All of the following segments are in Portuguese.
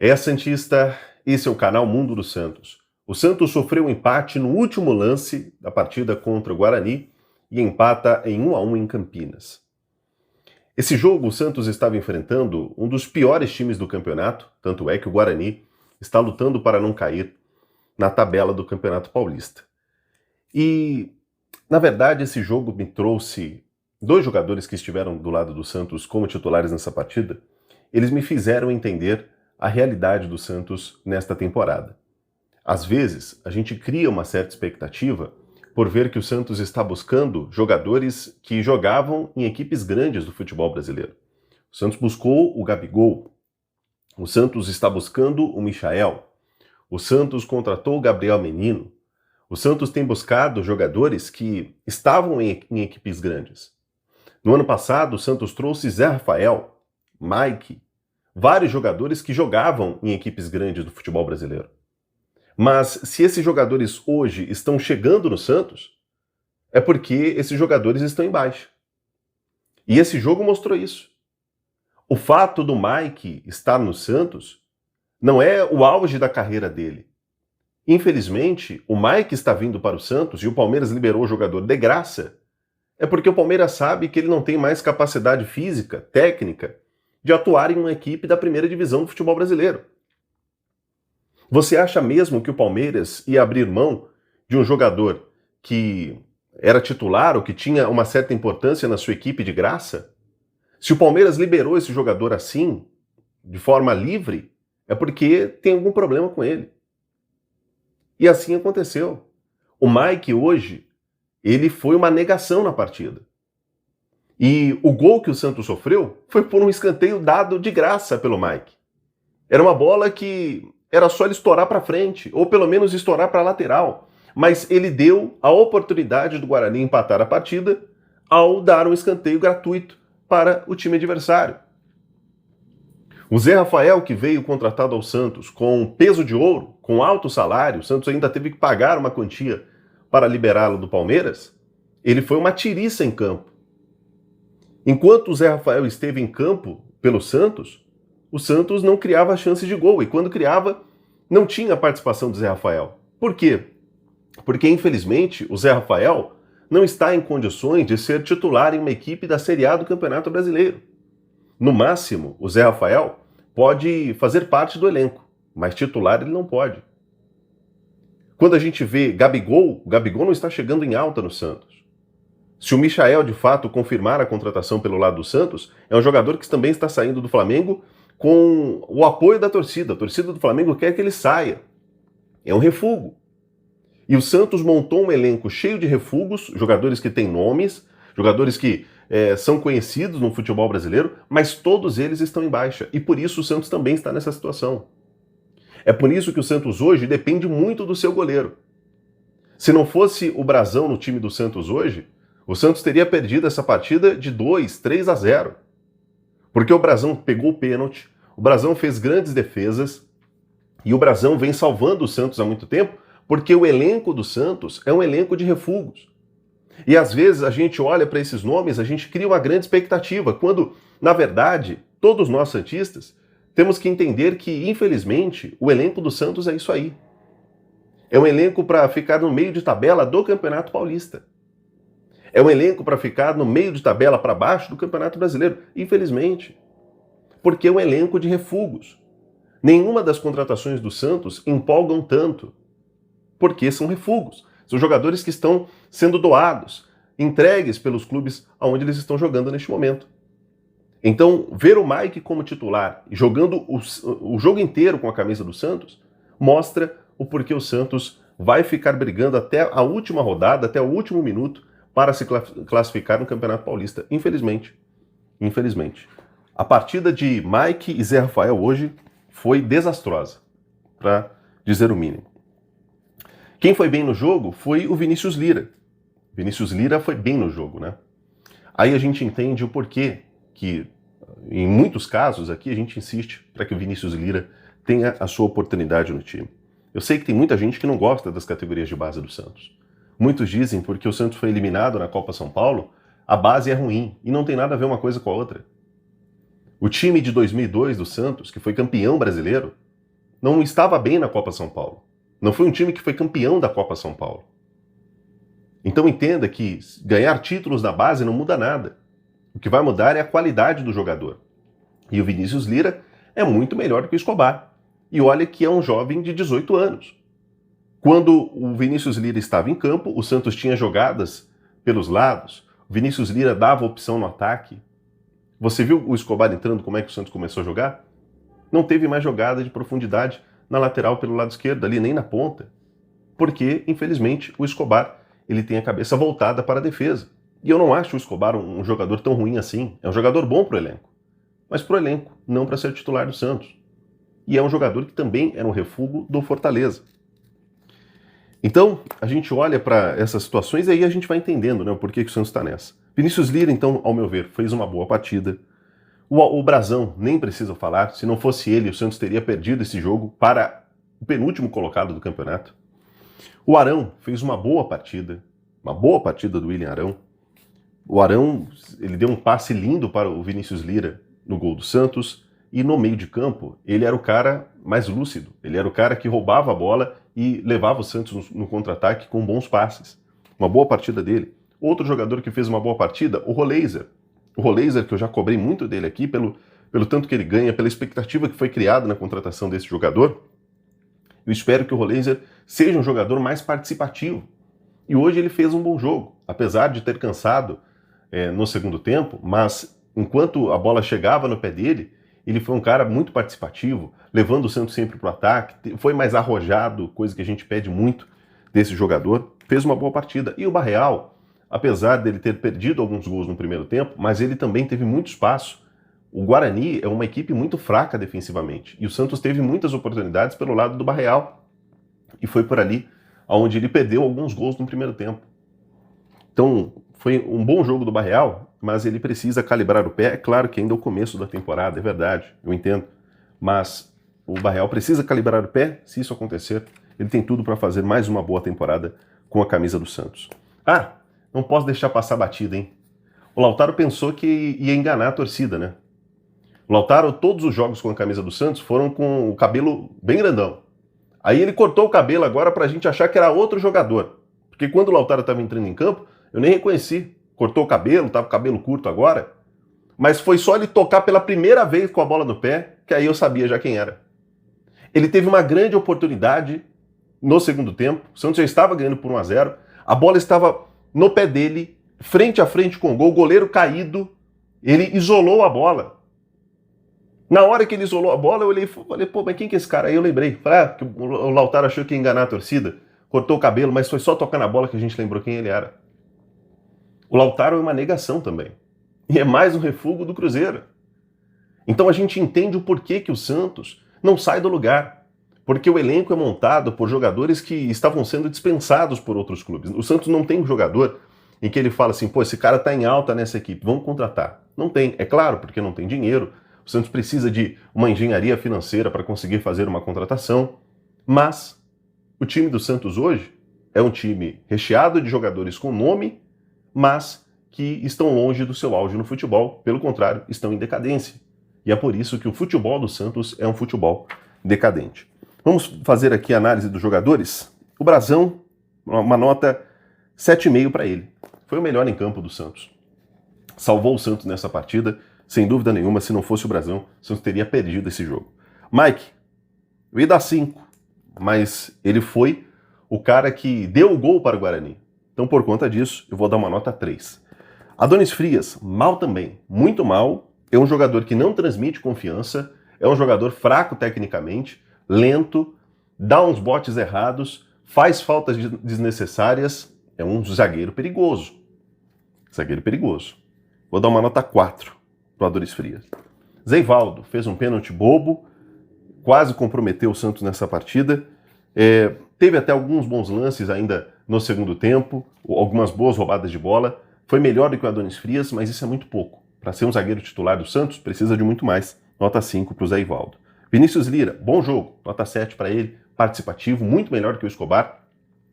É, Santista, esse é o canal Mundo do Santos. O Santos sofreu um empate no último lance da partida contra o Guarani e empata em 1-1 em Campinas. Esse jogo o Santos estava enfrentando um dos piores times do campeonato, tanto é que o Guarani está lutando para não cair na tabela do Campeonato Paulista. E, na verdade, esse jogo me trouxe dois jogadores que estiveram do lado do Santos como titulares nessa partida. Eles me fizeram entender a realidade do Santos nesta temporada. Às vezes, a gente cria uma certa expectativa por ver que o Santos está buscando jogadores que jogavam em equipes grandes do futebol brasileiro. O Santos buscou o Gabigol, o Santos está buscando o Michael, o Santos contratou o Gabriel Menino, o Santos tem buscado jogadores que estavam em equipes grandes. No ano passado, o Santos trouxe Zé Rafael, Mike, vários jogadores que jogavam em equipes grandes do futebol brasileiro. Mas se esses jogadores hoje estão chegando no Santos, é porque esses jogadores estão em baixa. E esse jogo mostrou isso. O fato do Mike estar no Santos não é o auge da carreira dele. Infelizmente, o Mike está vindo para o Santos e o Palmeiras liberou o jogador de graça, é porque o Palmeiras sabe que ele não tem mais capacidade física, técnica, de atuar em uma equipe da primeira divisão do futebol brasileiro. Você acha mesmo que o Palmeiras ia abrir mão de um jogador que era titular ou que tinha uma certa importância na sua equipe de graça? Se o Palmeiras liberou esse jogador assim, de forma livre, é porque tem algum problema com ele. E assim aconteceu. O Mike hoje, ele foi uma negação na partida. E o gol que o Santos sofreu foi por um escanteio dado de graça pelo Mike. Era uma bola que era só ele estourar para frente, ou pelo menos estourar para a lateral. Mas ele deu a oportunidade do Guarani empatar a partida ao dar um escanteio gratuito para o time adversário. O Zé Rafael, que veio contratado ao Santos com peso de ouro, com alto salário, o Santos ainda teve que pagar uma quantia para liberá-lo do Palmeiras, ele foi uma tiriça em campo. Enquanto o Zé Rafael esteve em campo pelo Santos, o Santos não criava chances de gol, e quando criava, não tinha participação do Zé Rafael. Por quê? Porque, infelizmente, o Zé Rafael não está em condições de ser titular em uma equipe da Série A do Campeonato Brasileiro. No máximo, o Zé Rafael pode fazer parte do elenco, mas titular ele não pode. Quando a gente vê Gabigol, o Gabigol não está chegando em alta no Santos. Se o Michael, de fato, confirmar a contratação pelo lado do Santos, é um jogador que também está saindo do Flamengo com o apoio da torcida. A torcida do Flamengo quer que ele saia. É um refúgio. E o Santos montou um elenco cheio de refugos, jogadores que têm nomes, jogadores que são conhecidos no futebol brasileiro, mas todos eles estão em baixa. E por isso o Santos também está nessa situação. É por isso que o Santos hoje depende muito do seu goleiro. Se não fosse o Brazão no time do Santos hoje, o Santos teria perdido essa partida de 2-3-0. Porque o Brazão pegou o pênalti, o Brazão fez grandes defesas e o Brazão vem salvando o Santos há muito tempo porque o elenco do Santos é um elenco de refugos. E às vezes a gente olha para esses nomes, a gente cria uma grande expectativa, quando, na verdade, todos nós santistas temos que entender que, infelizmente, o elenco do Santos é isso aí. É um elenco para ficar no meio de tabela do Campeonato Paulista. É um elenco para ficar no meio de tabela para baixo do Campeonato Brasileiro, infelizmente. Porque é um elenco de refugos. Nenhuma das contratações do Santos empolgam tanto. Porque são refugos. São jogadores que estão sendo doados, entregues pelos clubes aonde eles estão jogando neste momento. Então, ver o Mike como titular, jogando o jogo inteiro com a camisa do Santos, mostra o porquê o Santos vai ficar brigando até a última rodada, até o último minuto, para se classificar no Campeonato Paulista. Infelizmente. Infelizmente. A partida de Mike e Zé Rafael hoje foi desastrosa, para dizer o mínimo. Quem foi bem no jogo foi o Vinícius Lira. Vinícius Lira foi bem no jogo, né? Aí a gente entende o porquê que, em muitos casos aqui, a gente insiste para que o Vinícius Lira tenha a sua oportunidade no time. Eu sei que tem muita gente que não gosta das categorias de base do Santos. Muitos dizem porque o Santos foi eliminado na Copa São Paulo, a base é ruim, e não tem nada a ver uma coisa com a outra. O time de 2002 do Santos, que foi campeão brasileiro, não estava bem na Copa São Paulo. Não foi um time que foi campeão da Copa São Paulo. Então entenda que ganhar títulos na base não muda nada. O que vai mudar é a qualidade do jogador. E o Vinícius Lira é muito melhor que o Escobar. E olha que é um jovem de 18 anos. Quando o Vinícius Lira estava em campo, o Santos tinha jogadas pelos lados, o Vinícius Lira dava opção no ataque. Você viu o Escobar entrando, como é que o Santos começou a jogar? Não teve mais jogada de profundidade na lateral pelo lado esquerdo, ali nem na ponta. Porque, infelizmente, o Escobar ele tem a cabeça voltada para a defesa. E eu não acho o Escobar um jogador tão ruim assim. É um jogador bom para o elenco. Mas para o elenco, não para ser titular do Santos. E é um jogador que também era um refúgio do Fortaleza. Então, a gente olha para essas situações e aí a gente vai entendendo, né, o porquê que o Santos está nessa. Vinícius Lira, então, ao meu ver, fez uma boa partida. O Brazão, nem preciso falar. Se não fosse ele, o Santos teria perdido esse jogo para o penúltimo colocado do campeonato. O Arão fez uma boa partida do William Arão. O Arão, ele deu um passe lindo para o Vinícius Lira no gol do Santos, e no meio de campo, ele era o cara mais lúcido, ele era o cara que roubava a bola e levava o Santos no contra-ataque com bons passes. Uma boa partida dele. Outro jogador que fez uma boa partida, o Roleiser. O Roleiser, que eu já cobrei muito dele aqui, pelo tanto que ele ganha, pela expectativa que foi criada na contratação desse jogador. Eu espero que o Roleiser seja um jogador mais participativo. E hoje ele fez um bom jogo, apesar de ter cansado no segundo tempo, mas enquanto a bola chegava no pé dele, ele foi um cara muito participativo, levando o Santos sempre para o ataque, foi mais arrojado, coisa que a gente pede muito desse jogador, fez uma boa partida. E o Barreal, apesar dele ter perdido alguns gols no primeiro tempo, mas ele também teve muito espaço. O Guarani é uma equipe muito fraca defensivamente, e o Santos teve muitas oportunidades pelo lado do Barreal, e foi por ali onde ele perdeu alguns gols no primeiro tempo. Então, foi um bom jogo do Barreal, mas ele precisa calibrar o pé. É claro que ainda é o começo da temporada, é verdade, eu entendo. Mas o Barreal precisa calibrar o pé. Se isso acontecer, ele tem tudo para fazer mais uma boa temporada com a camisa do Santos. Ah, não posso deixar passar batida, hein? O Lautaro pensou que ia enganar a torcida, né? O Lautaro, todos os jogos com a camisa do Santos foram com o cabelo bem grandão. Aí ele cortou o cabelo agora pra gente achar que era outro jogador. Porque quando o Lautaro estava entrando em campo, eu nem reconheci. Cortou o cabelo, tava com o cabelo curto agora. Mas foi só ele tocar pela primeira vez com a bola no pé, que aí eu sabia já quem era. Ele teve uma grande oportunidade no segundo tempo. O Santos já estava ganhando por 1-0. A bola estava no pé dele, frente a frente com o gol. O goleiro caído. Ele isolou a bola. Na hora que ele isolou a bola, eu olhei e falei, pô, mas quem que é esse cara? Aí eu lembrei. Falei, que o Lautaro achou que ia enganar a torcida. Cortou o cabelo, mas foi só tocar na bola que a gente lembrou quem ele era. O Lautaro é uma negação também. E é mais um refúgio do Cruzeiro. Então a gente entende o porquê que o Santos não sai do lugar. Porque o elenco é montado por jogadores que estavam sendo dispensados por outros clubes. O Santos não tem um jogador em que ele fala assim, pô, esse cara tá em alta nessa equipe, vamos contratar. Não tem, é claro, porque não tem dinheiro. O Santos precisa de uma engenharia financeira para conseguir fazer uma contratação. Mas o time do Santos hoje é um time recheado de jogadores com nome, mas que estão longe do seu auge no futebol. Pelo contrário, estão em decadência. E é por isso que o futebol do Santos é um futebol decadente. Vamos fazer aqui a análise dos jogadores. O Brazão, uma nota 7,5 para ele. Foi o melhor em campo do Santos. Salvou o Santos nessa partida, sem dúvida nenhuma. Se não fosse o Brazão, o Santos teria perdido esse jogo. Mike, eu ia dar 5, mas ele foi o cara que deu o gol para o Guarani. Então, por conta disso, eu vou dar uma nota 3. Adonis Frias, mal também, muito mal. É um jogador que não transmite confiança, é um jogador fraco tecnicamente, lento, dá uns botes errados, faz faltas desnecessárias, é um zagueiro perigoso. Zagueiro perigoso. Vou dar uma nota 4 para o Adonis Frias. Zeivaldo fez um pênalti bobo, quase comprometeu o Santos nessa partida. Teve até alguns bons lances ainda no segundo tempo, algumas boas roubadas de bola. Foi melhor do que o Adonis Frias, mas isso é muito pouco. Para ser um zagueiro titular do Santos, precisa de muito mais. Nota 5 para o Zeivaldo. Vinícius Lira, bom jogo. Nota 7 para ele, participativo, muito melhor que o Escobar.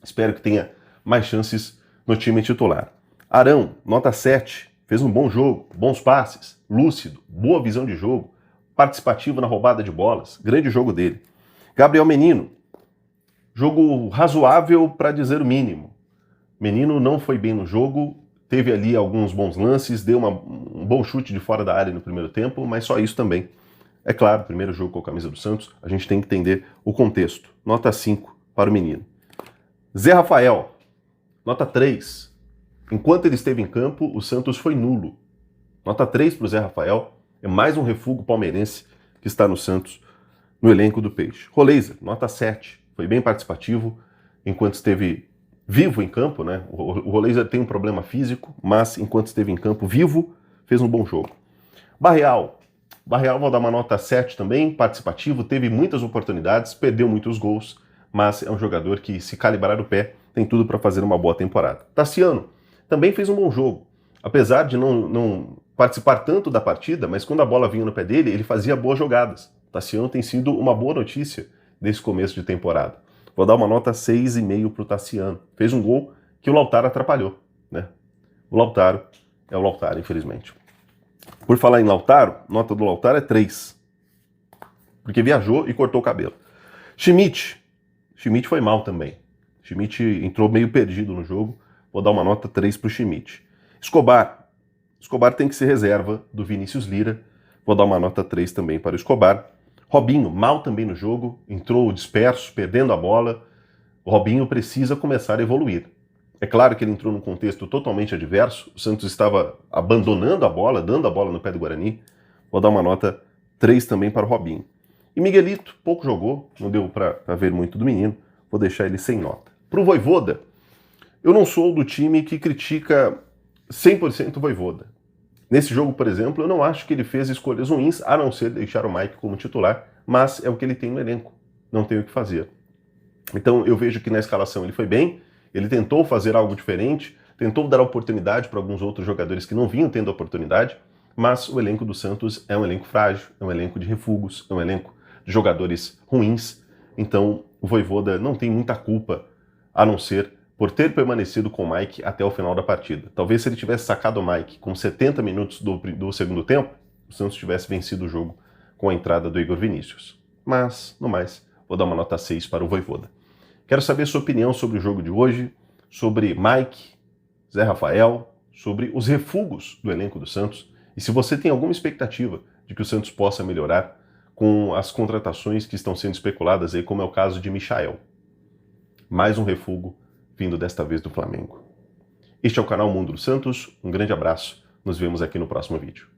Espero que tenha mais chances no time titular. Arão, nota 7. Fez um bom jogo, bons passes, lúcido, boa visão de jogo, participativo na roubada de bolas. Grande jogo dele. Gabriel Menino, jogo razoável para dizer o mínimo. Menino não foi bem no jogo, teve ali alguns bons lances, deu um bom chute de fora da área no primeiro tempo, mas só isso também. É claro, primeiro jogo com a camisa do Santos, a gente tem que entender o contexto. Nota 5 para o menino. Zé Rafael, nota 3. Enquanto ele esteve em campo, o Santos foi nulo. Nota 3 para o Zé Rafael, é mais um refúgio palmeirense que está no Santos, no elenco do Peixe. Roleiser, nota 7. Foi bem participativo enquanto esteve vivo em campo, né? O Roleiser tem um problema físico, mas enquanto esteve em campo vivo, fez um bom jogo. Barreal vou dar uma nota 7 também, participativo, teve muitas oportunidades, perdeu muitos gols, mas é um jogador que, se calibrar o pé, tem tudo para fazer uma boa temporada. Tassiano também fez um bom jogo, apesar de não participar tanto da partida, mas quando a bola vinha no pé dele, ele fazia boas jogadas. Tassiano tem sido uma boa notícia desse começo de temporada. Vou dar uma nota 6,5 para o Tassiano. Fez um gol que o Lautaro atrapalhou, né? O Lautaro é o Lautaro, infelizmente. Por falar em Lautaro, nota do Lautaro é 3. Porque viajou e cortou o cabelo. Schmidt foi mal também. Schmidt entrou meio perdido no jogo. Vou dar uma nota 3 para o Schmidt. Escobar tem que ser reserva do Vinícius Lira. Vou dar uma nota 3 também para o Escobar. Robinho, mal também no jogo. Entrou disperso, perdendo a bola. O Robinho precisa começar a evoluir. É claro que ele entrou num contexto totalmente adverso. O Santos estava abandonando a bola, dando a bola no pé do Guarani. Vou dar uma nota 3 também para o Robinho. E Miguelito, pouco jogou, não deu para ver muito do menino. Vou deixar ele sem nota. Para o Vojvoda, eu não sou do time que critica 100% o Vojvoda. Nesse jogo, por exemplo, eu não acho que ele fez escolhas ruins, a não ser deixar o Mike como titular, mas é o que ele tem no elenco. Não tem o que fazer. Então eu vejo que na escalação ele foi bem, ele tentou fazer algo diferente, tentou dar oportunidade para alguns outros jogadores que não vinham tendo oportunidade, mas o elenco do Santos é um elenco frágil, é um elenco de refugos, é um elenco de jogadores ruins, então o Vojvoda não tem muita culpa, a não ser por ter permanecido com o Mike até o final da partida. Talvez se ele tivesse sacado o Mike com 70 minutos do segundo tempo, o Santos tivesse vencido o jogo com a entrada do Igor Vinícius. Mas, no mais, vou dar uma nota 6 para o Vojvoda. Quero saber sua opinião sobre o jogo de hoje, sobre Mike, Zé Rafael, sobre os refugos do elenco do Santos, e se você tem alguma expectativa de que o Santos possa melhorar com as contratações que estão sendo especuladas aí, como é o caso de Michael. Mais um refugo vindo desta vez do Flamengo. Este é o canal Mundo do Santos, um grande abraço, nos vemos aqui no próximo vídeo.